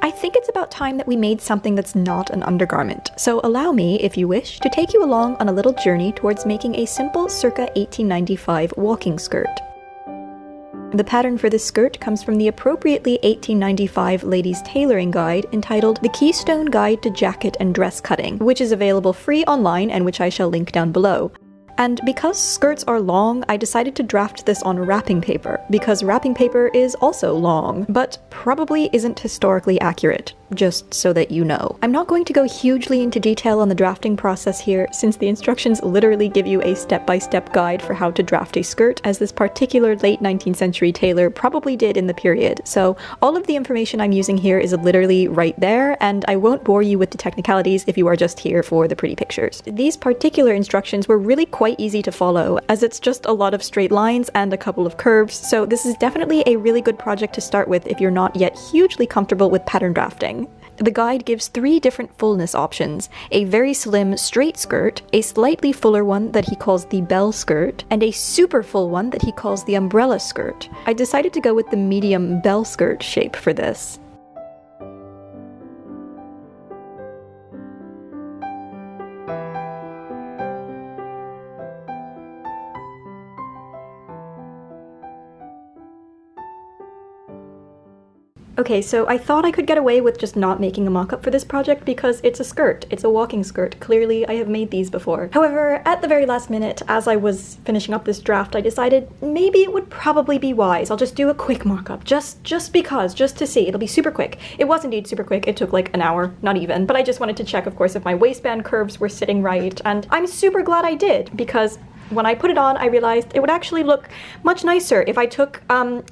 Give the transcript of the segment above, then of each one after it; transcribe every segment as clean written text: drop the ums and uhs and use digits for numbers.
I think it's about time that we made something that's not an undergarment, so allow me, if you wish, to take you along on a little journey towards making a simple circa 1895 walking skirt. The pattern for this skirt comes from the appropriately 1895 ladies' tailoring guide entitled The Keystone Guide to Jacket and Dress Cutting, which is available free online and which I shall link down below. And because skirts are long, I decided to draft this on wrapping paper, because wrapping paper is also long, but probably isn't historically accurate, just so that you know. I'm not going to go hugely into detail on the drafting process here, since the instructions literally give you a step-by-step guide for how to draft a skirt, as this particular late 19th century tailor probably did in the period, so all of the information I'm using here is literally right there, and I won't bore you with the technicalities if you are just here for the pretty pictures. These particular instructions were really quite easy to follow, as it's just a lot of straight lines and a couple of curves, so this is definitely a really good project to start with if you're not yet hugely comfortable with pattern drafting. The guide gives 3 different fullness options: a very slim straight skirt, a slightly fuller one that he calls the bell skirt, and a super full one that he calls the umbrella skirt. I decided to go with the medium bell skirt shape for this. Okay, so I thought I could get away with just not making a mock-up for this project because it's a skirt. It's a walking skirt. Clearly, I have made these before. However, at the very last minute, as I was finishing up this draft, I decided maybe it would probably be wise. I'll just do a quick mock-up, just because, just to see. It'll be super quick. It was indeed super quick. It took like an hour, not even, but I just wanted to check, of course, if my waistband curves were sitting right, and I'm super glad I did, because when I put it on, I realized it would actually look much nicer if I took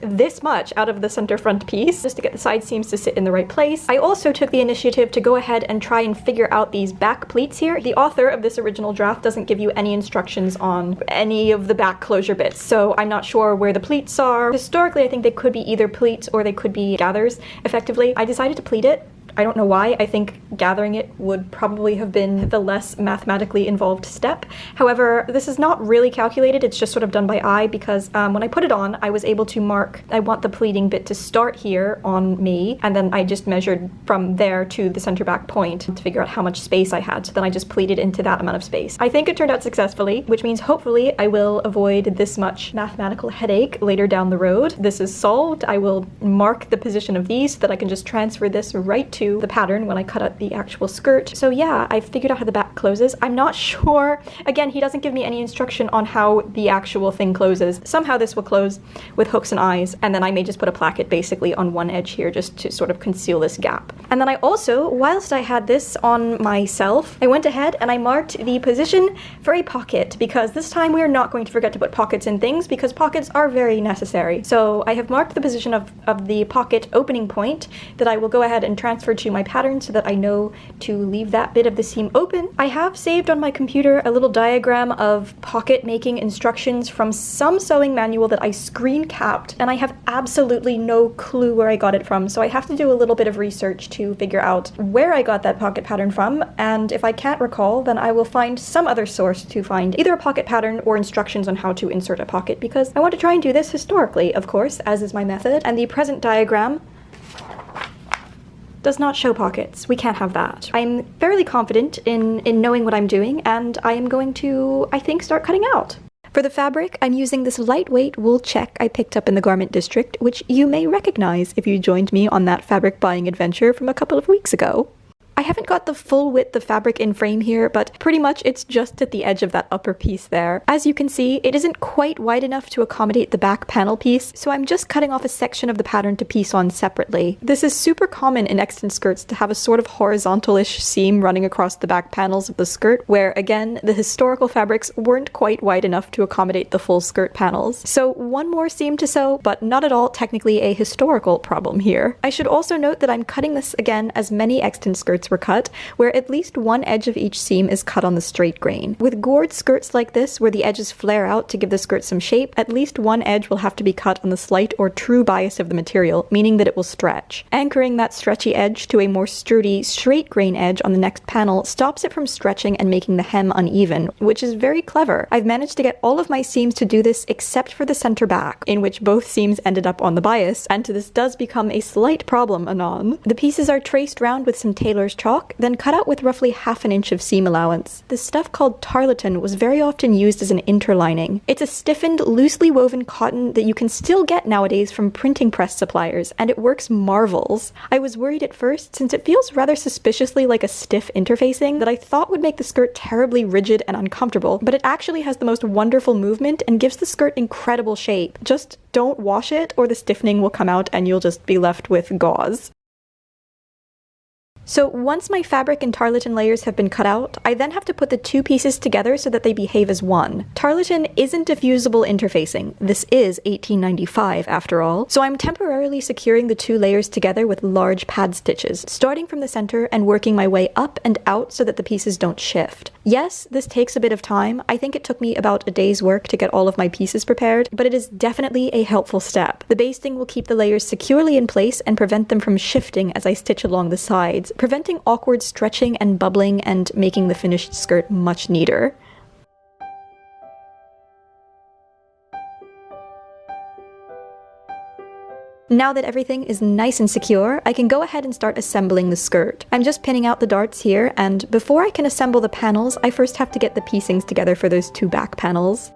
this much out of the center front piece, just to get the side seams to sit in the right place. I also took the initiative to go ahead and try and figure out these back pleats here. The author of this original draft doesn't give you any instructions on any of the back closure bits, so I'm not sure where the pleats are. Historically, I think they could be either pleats or they could be gathers, effectively. I decided to pleat it. I don't know why. I think gathering it would probably have been the less mathematically involved step. However, this is not really calculated, it's just sort of done by eye, because when I put it on, I was able to mark, I want the pleating bit to start here on me, and then I just measured from there to the center back point to figure out how much space I had, so then I just pleated into that amount of space. I think it turned out successfully, which means hopefully I will avoid this much mathematical headache later down the road. This is solved. I will mark the position of these so that I can just transfer this right to the pattern when I cut out the actual skirt. So yeah, I figured out how the back closes. I'm not sure. Again, he doesn't give me any instruction on how the actual thing closes. Somehow this will close with hooks and eyes, and then I may just put a placket basically on one edge here just to sort of conceal this gap. And then I also, whilst I had this on myself, I went ahead and I marked the position for a pocket, because this time we are not going to forget to put pockets in things, because pockets are very necessary. So I have marked the position of the pocket opening point that I will go ahead and transfer to my pattern so that I know to leave that bit of the seam open. I have saved on my computer a little diagram of pocket making instructions from some sewing manual that I screen capped, and I have absolutely no clue where I got it from, so I have to do a little bit of research to figure out where I got that pocket pattern from, and if I can't recall, then I will find some other source to find either a pocket pattern or instructions on how to insert a pocket, because I want to try and do this historically, of course, as is my method, and the present diagram does not show pockets. We can't have that. I'm fairly confident in knowing what I'm doing, and I am going to, I think, start cutting out. For the fabric, I'm using this lightweight wool check I picked up in the garment district, which you may recognize if you joined me on that fabric buying adventure from a couple of weeks ago. I haven't got the full width of fabric in frame here, but pretty much it's just at the edge of that upper piece there. As you can see, it isn't quite wide enough to accommodate the back panel piece, so I'm just cutting off a section of the pattern to piece on separately. This is super common in extant skirts to have a sort of horizontal-ish seam running across the back panels of the skirt, where again, the historical fabrics weren't quite wide enough to accommodate the full skirt panels. So one more seam to sew, but not at all technically a historical problem here. I should also note that I'm cutting this again as many extant skirts skirts were cut, where at least one edge of each seam is cut on the straight grain. With gored skirts like this, where the edges flare out to give the skirt some shape, at least one edge will have to be cut on the slight or true bias of the material, meaning that it will stretch. Anchoring that stretchy edge to a more sturdy, straight grain edge on the next panel stops it from stretching and making the hem uneven, which is very clever. I've managed to get all of my seams to do this except for the center back, in which both seams ended up on the bias, and this does become a slight problem anon. The pieces are traced round with some tailor's chalk, then cut out with roughly ½ inch of seam allowance. This stuff called tarlatan was very often used as an interlining. It's a stiffened, loosely woven cotton that you can still get nowadays from printing press suppliers, and it works marvels. I was worried at first, since it feels rather suspiciously like a stiff interfacing that I thought would make the skirt terribly rigid and uncomfortable, but it actually has the most wonderful movement and gives the skirt incredible shape. Just don't wash it or the stiffening will come out and you'll just be left with gauze. So once my fabric and tarlatan layers have been cut out, I then have to put the two pieces together so that they behave as one. Tarlatan isn't diffusible interfacing. This is 1895 after all. So I'm temporarily securing the two layers together with large pad stitches, starting from the center and working my way up and out so that the pieces don't shift. Yes, this takes a bit of time. I think it took me about a day's work to get all of my pieces prepared, but it is definitely a helpful step. The basting will keep the layers securely in place and prevent them from shifting as I stitch along the sides, preventing awkward stretching and bubbling and making the finished skirt much neater. Now that everything is nice and secure, I can go ahead and start assembling the skirt. I'm just pinning out the darts here, and before I can assemble the panels, I first have to get the piecings together for those two back panels.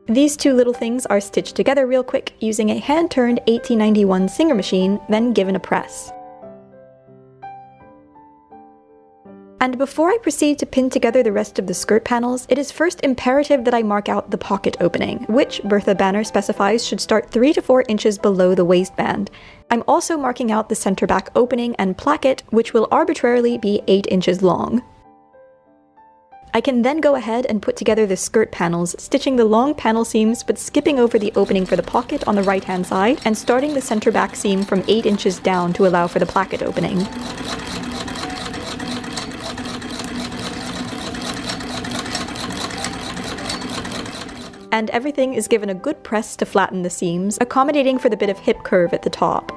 These two little things are stitched together real quick using a hand-turned 1891 Singer machine, then given a press. And before I proceed to pin together the rest of the skirt panels, it is first imperative that I mark out the pocket opening, which Bertha Banner specifies should start 3 to 4 inches below the waistband. I'm also marking out the center back opening and placket, which will arbitrarily be 8 inches long. I can then go ahead and put together the skirt panels, stitching the long panel seams but skipping over the opening for the pocket on the right hand side, and starting the center back seam from 8 inches down to allow for the placket opening. And everything is given a good press to flatten the seams, accommodating for the bit of hip curve at the top.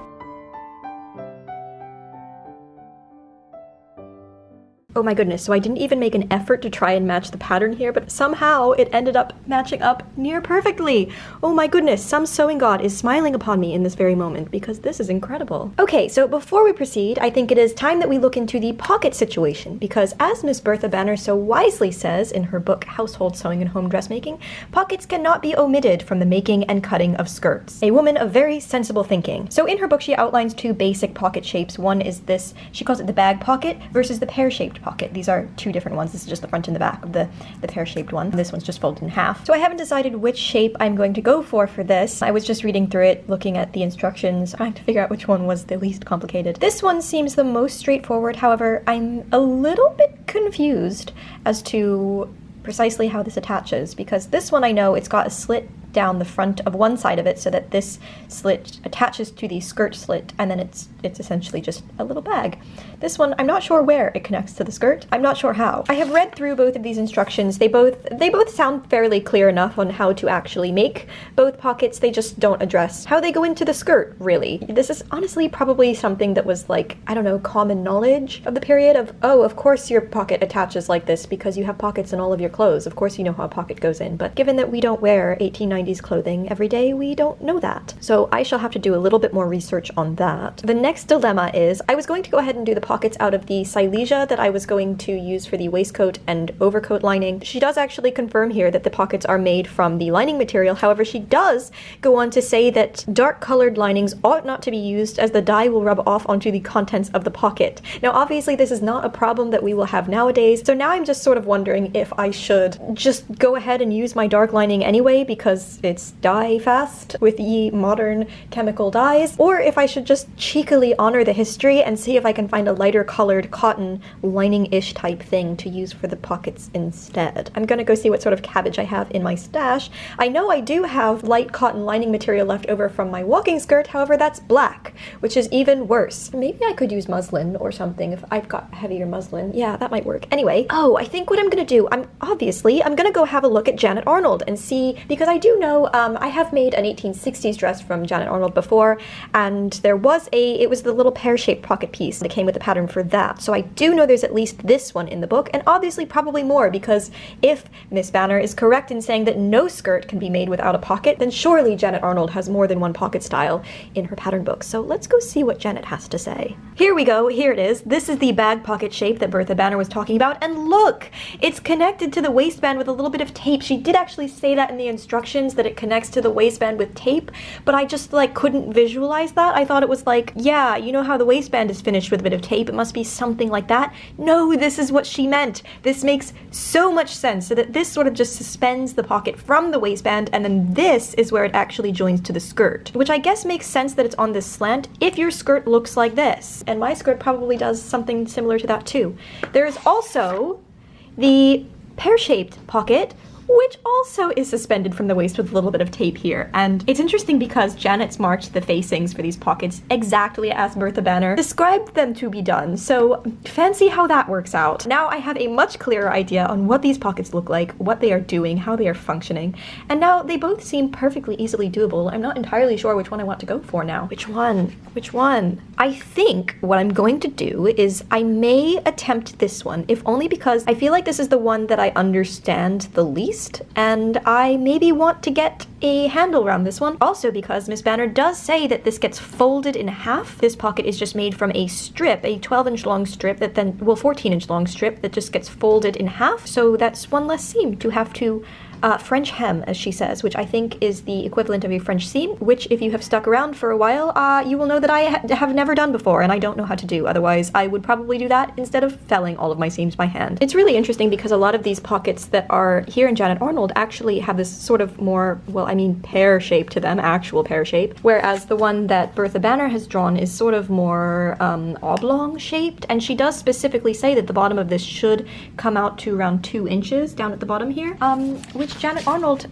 Oh my goodness, so I didn't even make an effort to try and match the pattern here, but somehow it ended up matching up near perfectly. Oh my goodness, some sewing god is smiling upon me in this very moment because this is incredible. Okay, so before we proceed, I think it is time that we look into the pocket situation because as Miss Bertha Banner so wisely says in her book Household Sewing and Home Dressmaking, pockets cannot be omitted from the making and cutting of skirts. A woman of very sensible thinking. So in her book she outlines two basic pocket shapes. One is this, she calls it the bag pocket versus the pear-shaped pocket. These are two different ones. This is just the front and the back of the pear-shaped one. This one's just folded in half. So I haven't decided which shape I'm going to go for this. I was just reading through it, looking at the instructions, trying to figure out which one was the least complicated. This one seems the most straightforward. However, I'm a little bit confused as to precisely how this attaches because this one I know it's got a slit down the front of one side of it so that this slit attaches to the skirt slit and then it's essentially just a little bag. This one, I'm not sure where it connects to the skirt. I'm not sure how. I have read through both of these instructions. They both sound fairly clear enough on how to actually make both pockets. They just don't address how they go into the skirt, really. This is honestly probably something that was like, I don't know, common knowledge of the period of, oh, of course your pocket attaches like this because you have pockets in all of your clothes. Of course you know how a pocket goes in. But given that we don't wear 1890s clothing every day, we don't know that. So I shall have to do a little bit more research on that. The next dilemma is, I was going to go ahead and do the pockets out of the silesia that I was going to use for the waistcoat and overcoat lining. She does actually confirm here that the pockets are made from the lining material. However, she does go on to say that dark colored linings ought not to be used as the dye will rub off onto the contents of the pocket. Now obviously this is not a problem that we will have nowadays, so now I'm just sort of wondering if I should just go ahead and use my dark lining anyway because it's dye fast with ye modern chemical dyes, or if I should just cheekily honor the history and see if I can find a lighter colored cotton lining-ish type thing to use for the pockets instead. I'm gonna go see what sort of cabbage I have in my stash. I know I do have light cotton lining material left over from my walking skirt, however that's black, which is even worse. Maybe I could use muslin or something if I've got heavier muslin. Yeah, that might work. Anyway, I think what I'm gonna do, I'm gonna go have a look at Janet Arnold and see, because I do know I have made an 1860s dress from Janet Arnold before, and there was it was the little pear-shaped pocket piece that came with the pattern for that. So I do know there's at least this one in the book, and obviously probably more, because if Miss Banner is correct in saying that no skirt can be made without a pocket, then surely Janet Arnold has more than one pocket style in her pattern book. So let's go see what Janet has to say. Here we go, here it is. This is the bag pocket shape that Bertha Banner was talking about, and look! It's connected to the waistband with a little bit of tape. She did actually say that in the instructions, that it connects to the waistband with tape, but I just couldn't visualize that. I thought it was yeah, you know how the waistband is finished with a bit of tape, it must be something like that. No, this is what she meant. This makes so much sense, so that this sort of just suspends the pocket from the waistband, and then this is where it actually joins to the skirt, which I guess makes sense that it's on this slant if your skirt looks like this, and my skirt probably does something similar to that too. There is also the pear-shaped pocket, which also is suspended from the waist with a little bit of tape here. And it's interesting because Janet's marked the facings for these pockets exactly as Bertha Banner described them to be done, so fancy how that works out. Now I have a much clearer idea on what these pockets look like, what they are doing, how they are functioning, and now they both seem perfectly easily doable. I'm not entirely sure which one I want to go for now. Which one? Which one? I think what I'm going to do is I may attempt this one, if only because I feel like this is the one that I understand the least, and I maybe want to get a handle around this one. Also because Miss Banner does say that this gets folded in half. This pocket is just made from a strip, a 12-inch long strip that then, well, 14-inch long strip that just gets folded in half, so that's one less seam to have to French hem, as she says, which I think is the equivalent of a French seam, which if you have stuck around for a while, you will know that I have never done before, and I don't know how to do. Otherwise, I would probably do that instead of felling all of my seams by hand. It's really interesting because a lot of these pockets that are here in Janet Arnold actually have this sort of more, well, I mean pear shape to them, actual pear shape, whereas the one that Bertha Banner has drawn is sort of more oblong shaped, and she does specifically say that the bottom of this should come out to around 2 inches down at the bottom here, which Janet Arnold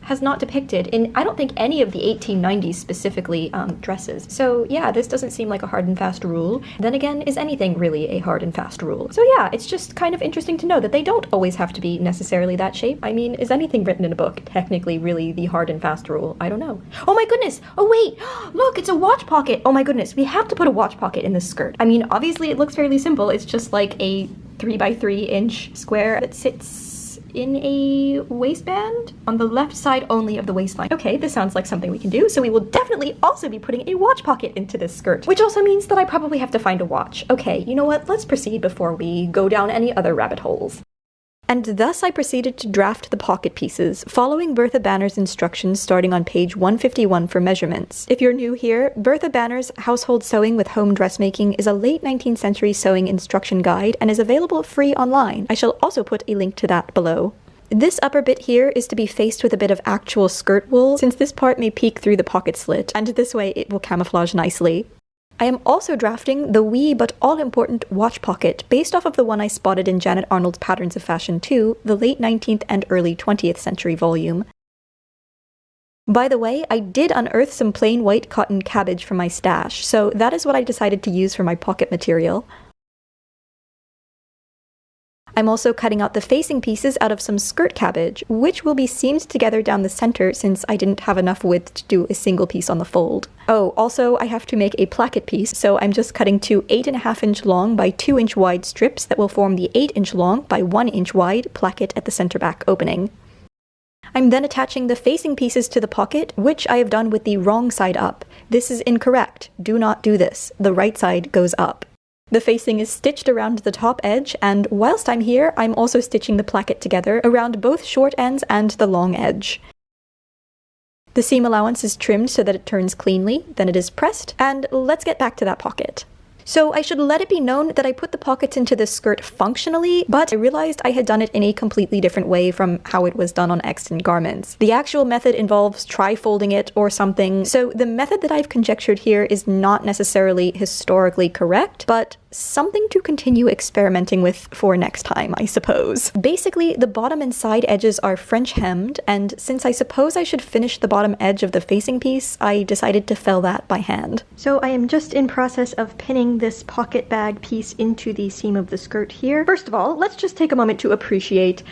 has not depicted in, I don't think, any of the 1890s specifically dresses. So yeah, this doesn't seem like a hard and fast rule. Then again, is anything really a hard and fast rule? So yeah, it's just kind of interesting to know that they don't always have to be necessarily that shape. I mean, is anything written in a book technically really the hard and fast rule? I don't know. Oh my goodness! Oh wait! Look, it's a watch pocket! Oh my goodness, we have to put a watch pocket in this skirt. I mean, obviously it looks fairly simple. It's just like a 3x3 inch square that sits in a waistband on the left side only of the waistline. Okay, this sounds like something we can do, so we will definitely also be putting a watch pocket into this skirt, which also means that I probably have to find a watch. Okay, you know what? Let's proceed before we go down any other rabbit holes. And thus I proceeded to draft the pocket pieces, following Bertha Banner's instructions starting on page 151 for measurements. If you're new here, Bertha Banner's Household Sewing with Home Dressmaking is a late 19th century sewing instruction guide and is available free online. I shall also put a link to that below. This upper bit here is to be faced with a bit of actual skirt wool, since this part may peek through the pocket slit, and this way it will camouflage nicely. I am also drafting the wee but all-important watch pocket based off of the one I spotted in Janet Arnold's Patterns of Fashion 2, the late 19th and early 20th century volume. By the way, I did unearth some plain white cotton cabbage from my stash, so that is what I decided to use for my pocket material. I'm also cutting out the facing pieces out of some skirt cabbage, which will be seamed together down the center since I didn't have enough width to do a single piece on the fold. Oh, also I have to make a placket piece, so I'm just cutting 2 8.5-inch long by 2-inch wide strips that will form the 8-inch long by 1-inch wide placket at the center back opening. I'm then attaching the facing pieces to the pocket, which I have done with the wrong side up. This is incorrect. Do not do this. The right side goes up. The facing is stitched around the top edge, and whilst I'm here, I'm also stitching the placket together around both short ends and the long edge. The seam allowance is trimmed so that it turns cleanly, then it is pressed, and let's get back to that pocket. So I should let it be known that I put the pockets into this skirt functionally, but I realized I had done it in a completely different way from how it was done on extant garments. The actual method involves tri-folding it or something, so the method that I've conjectured here is not necessarily historically correct, but something to continue experimenting with for next time, I suppose. Basically, the bottom and side edges are French hemmed, and since I suppose I should finish the bottom edge of the facing piece, I decided to fell that by hand. So I am just in process of pinning this pocket bag piece into the seam of the skirt here. First of all, let's just take a moment to appreciate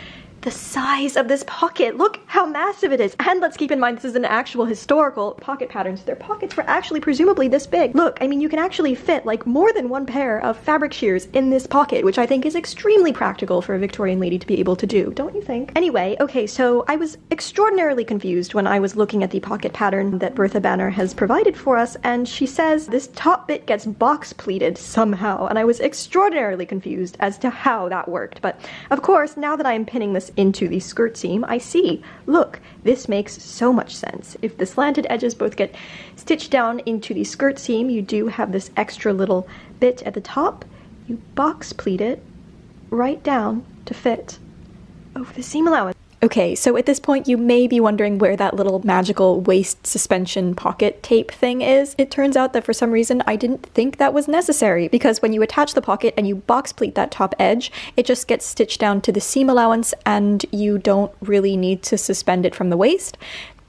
the size of this pocket. Look how massive it is. And let's keep in mind this is an actual historical pocket pattern, so their pockets were actually presumably this big. Look, I mean, you can actually fit like more than one pair of fabric shears in this pocket, which I think is extremely practical for a Victorian lady to be able to do, don't you think? Anyway, okay, so I was extraordinarily confused when I was looking at the pocket pattern that Bertha Banner has provided for us, and she says this top bit gets box pleated somehow, and I was extraordinarily confused as to how that worked. But of course, now that I am pinning this into the skirt seam, I see. Look, this makes so much sense. If the slanted edges both get stitched down into the skirt seam, you do have this extra little bit at the top. You box pleat it right down to fit over the seam allowance. Okay, so at this point you may be wondering where that little magical waist suspension pocket tape thing is. It turns out that for some reason I didn't think that was necessary, because when you attach the pocket and you box pleat that top edge, it just gets stitched down to the seam allowance and you don't really need to suspend it from the waist.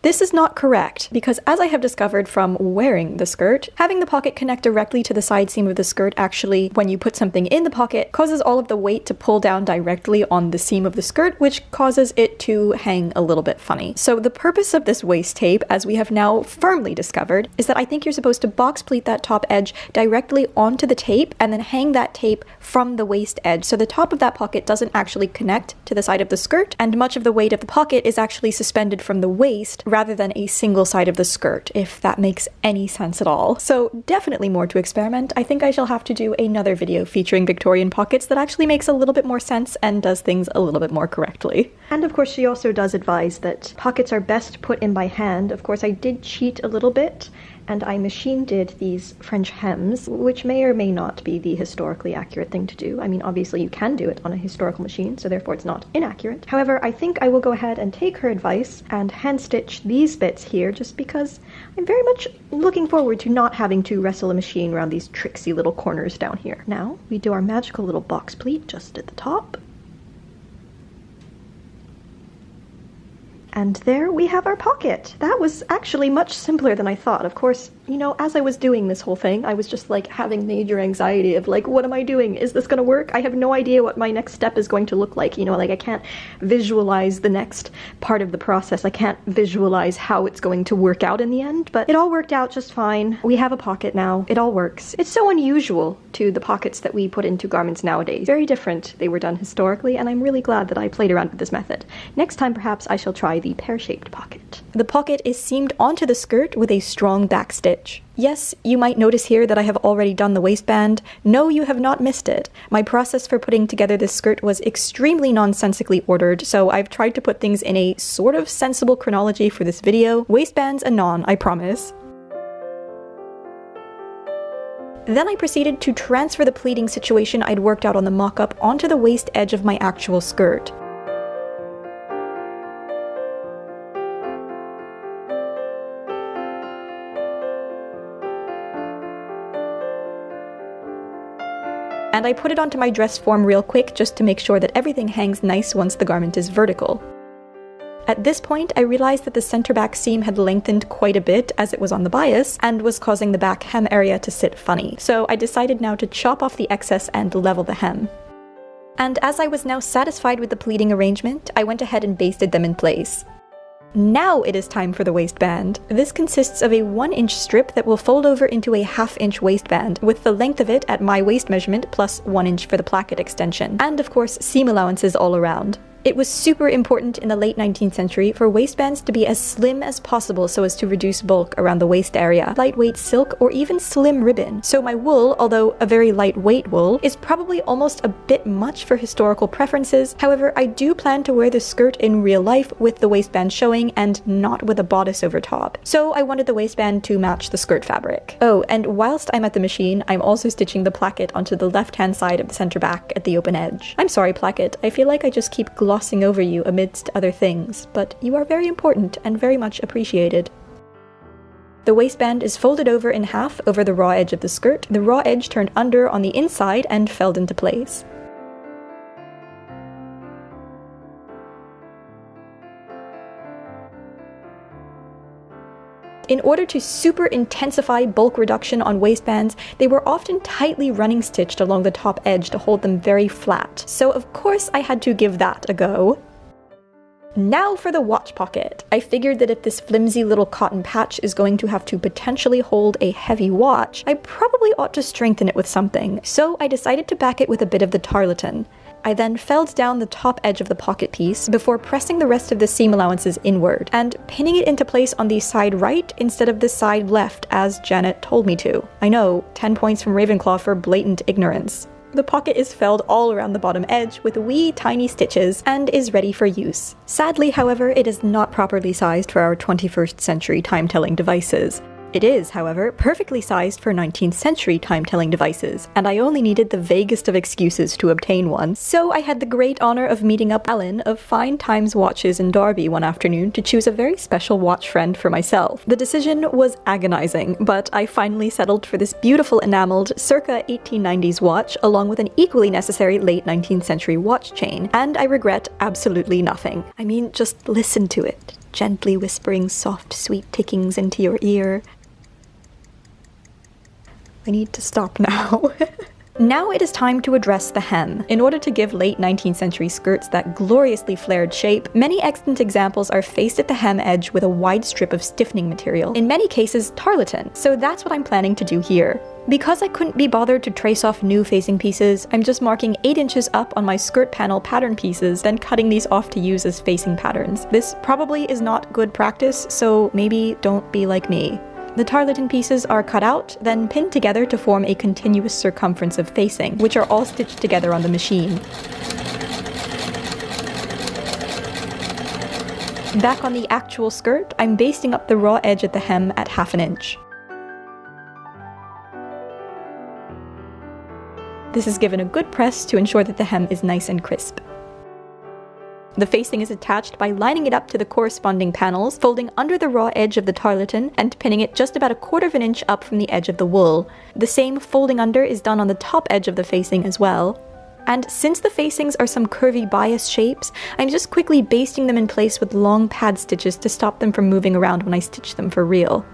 This is not correct, because as I have discovered from wearing the skirt, having the pocket connect directly to the side seam of the skirt actually, when you put something in the pocket, causes all of the weight to pull down directly on the seam of the skirt, which causes it to hang a little bit funny. So the purpose of this waist tape, as we have now firmly discovered, is that I think you're supposed to box pleat that top edge directly onto the tape and then hang that tape from the waist edge, so the top of that pocket doesn't actually connect to the side of the skirt, and much of the weight of the pocket is actually suspended from the waist rather than a single side of the skirt, if that makes any sense at all. So definitely more to experiment. I think I shall have to do another video featuring Victorian pockets that actually makes a little bit more sense and does things a little bit more correctly. And of course she also does advise that pockets are best put in by hand. Of course I did cheat a little bit, and I machine did these French hems, which may or may not be the historically accurate thing to do. I mean, obviously you can do it on a historical machine, so therefore it's not inaccurate. However, I think I will go ahead and take her advice and hand stitch these bits here, just because I'm very much looking forward to not having to wrestle a machine around these tricksy little corners down here. Now, we do our magical little box pleat just at the top. And there we have our pocket. That was actually much simpler than I thought. Of course, you know, as I was doing this whole thing, I was just like having major anxiety of like, what am I doing? Is this gonna work? I have no idea what my next step is going to look like. You know, like I can't visualize the next part of the process. I can't visualize how it's going to work out in the end, but it all worked out just fine. We have a pocket now. It all works. It's so unusual to the pockets that we put into garments nowadays. Very different. They were done historically, and I'm really glad that I played around with this method. Next time, perhaps I shall try the pear-shaped pocket. The pocket is seamed onto the skirt with a strong back stitch. Yes, you might notice here that I have already done the waistband. No, you have not missed it. My process for putting together this skirt was extremely nonsensically ordered, so I've tried to put things in a sort of sensible chronology for this video. Waistbands anon, I promise. Then I proceeded to transfer the pleating situation I'd worked out on the mock-up onto the waist edge of my actual skirt. And I put it onto my dress form real quick just to make sure that everything hangs nice once the garment is vertical. At this point, I realized that the center back seam had lengthened quite a bit as it was on the bias and was causing the back hem area to sit funny. So I decided now to chop off the excess and level the hem. And as I was now satisfied with the pleating arrangement, I went ahead and basted them in place. Now it is time for the waistband. This consists of a 1-inch strip that will fold over into a 1/2-inch waistband, with the length of it at my waist measurement plus 1 inch for the placket extension, and of course seam allowances all around. It was super important in the late 19th century for waistbands to be as slim as possible so as to reduce bulk around the waist area. Lightweight silk or even slim ribbon. So my wool, although a very lightweight wool, is probably almost a bit much for historical preferences. However, I do plan to wear the skirt in real life with the waistband showing and not with a bodice over top. So I wanted the waistband to match the skirt fabric. Oh, and whilst I'm at the machine, I'm also stitching the placket onto the left-hand side of the center back at the open edge. I'm sorry, placket. I feel like I just keep glossing over you amidst other things, but you are very important and very much appreciated. The waistband is folded over in half over the raw edge of the skirt, the raw edge turned under on the inside and felled into place. In order to super intensify bulk reduction on waistbands, they were often tightly running stitched along the top edge to hold them very flat, so of course I had to give that a go. Now for the watch pocket. I figured that if this flimsy little cotton patch is going to have to potentially hold a heavy watch, I probably ought to strengthen it with something, so I decided to back it with a bit of the tarlatan. I then felled down the top edge of the pocket piece before pressing the rest of the seam allowances inward, and pinning it into place on the side right instead of the side left as Janet told me to. I know, 10 points from Ravenclaw for blatant ignorance. The pocket is felled all around the bottom edge with wee tiny stitches and is ready for use. Sadly, however, it is not properly sized for our 21st century time-telling devices. It is, however, perfectly sized for 19th century time-telling devices, and I only needed the vaguest of excuses to obtain one, so I had the great honor of meeting up Alan of Fine Times Watches in Derby one afternoon to choose a very special watch friend for myself. The decision was agonizing, but I finally settled for this beautiful enameled, circa 1890s watch, along with an equally necessary late 19th century watch chain, and I regret absolutely nothing. I mean, just listen to it, gently whispering soft, sweet tickings into your ear. I need to stop now. Now it is time to address the hem. In order to give late 19th century skirts that gloriously flared shape, many extant examples are faced at the hem edge with a wide strip of stiffening material, in many cases tarlatan, so that's what I'm planning to do here. Because I couldn't be bothered to trace off new facing pieces, I'm just marking 8 inches up on my skirt panel pattern pieces, then cutting these off to use as facing patterns. This probably is not good practice, so maybe don't be like me. The tarlatan pieces are cut out, then pinned together to form a continuous circumference of facing, which are all stitched together on the machine. Back on the actual skirt, I'm basting up the raw edge at the hem at 1/2 inch. This is given a good press to ensure that the hem is nice and crisp. The facing is attached by lining it up to the corresponding panels, folding under the raw edge of the tarlatan and pinning it just about 1/4 inch up from the edge of the wool. The same folding under is done on the top edge of the facing as well. And since the facings are some curvy bias shapes, I'm just quickly basting them in place with long pad stitches to stop them from moving around when I stitch them for real.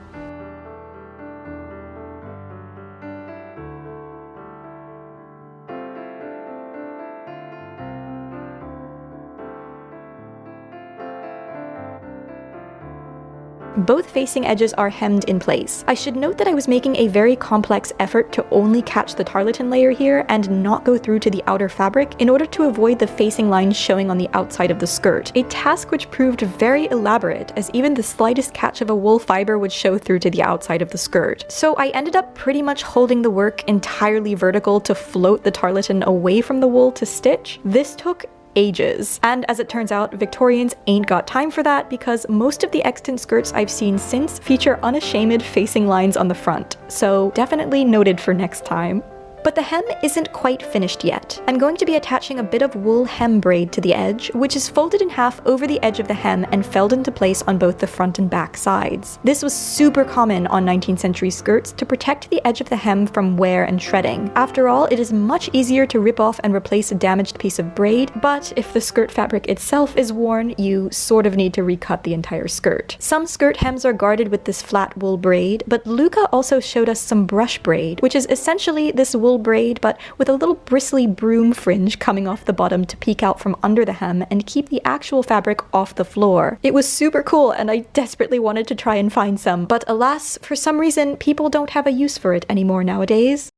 Both facing edges are hemmed in place. I should note that I was making a very complex effort to only catch the tarlatan layer here and not go through to the outer fabric in order to avoid the facing lines showing on the outside of the skirt, a task which proved very elaborate as even the slightest catch of a wool fiber would show through to the outside of the skirt. So I ended up pretty much holding the work entirely vertical to float the tarlatan away from the wool to stitch. This took ages. And as it turns out, Victorians ain't got time for that because most of the extant skirts I've seen since feature unashamed facing lines on the front. So definitely noted for next time. But the hem isn't quite finished yet. I'm going to be attaching a bit of wool hem braid to the edge, which is folded in half over the edge of the hem and felled into place on both the front and back sides. This was super common on 19th century skirts to protect the edge of the hem from wear and shredding. After all, it is much easier to rip off and replace a damaged piece of braid, but if the skirt fabric itself is worn, you sort of need to recut the entire skirt. Some skirt hems are guarded with this flat wool braid, but Luca also showed us some brush braid, which is essentially this wool braid but with a little bristly broom fringe coming off the bottom to peek out from under the hem and keep the actual fabric off the floor. It was super cool and I desperately wanted to try and find some, but alas, for some reason people don't have a use for it anymore nowadays.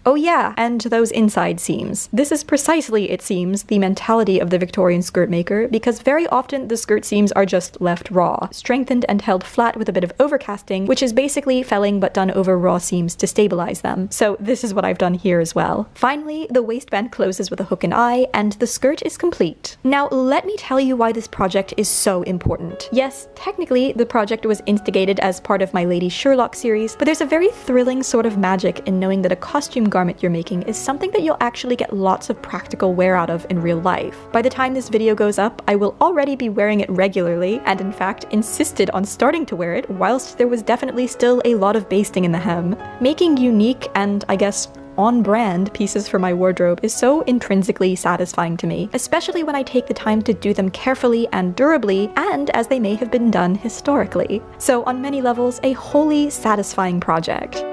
Oh yeah, and those inside seams. This is precisely, it seems, the mentality of the Victorian skirt maker, because very often the skirt seams are just left raw, strengthened and held flat with a bit of overcasting, which is basically felling but done over raw seams to stabilize them. So this is what I've done here as well. Finally, the waistband closes with a hook and eye, and the skirt is complete. Now let me tell you why this project is so important. Yes, technically the project was instigated as part of my Lady Sherlock series, but there's a very thrilling sort of magic in knowing that a costume garment you're making is something that you'll actually get lots of practical wear out of in real life. By the time this video goes up, I will already be wearing it regularly, and in fact insisted on starting to wear it whilst there was definitely still a lot of basting in the hem. Making unique and, I guess, on-brand pieces for my wardrobe is so intrinsically satisfying to me, especially when I take the time to do them carefully and durably, and as they may have been done historically. So on many levels, a wholly satisfying project.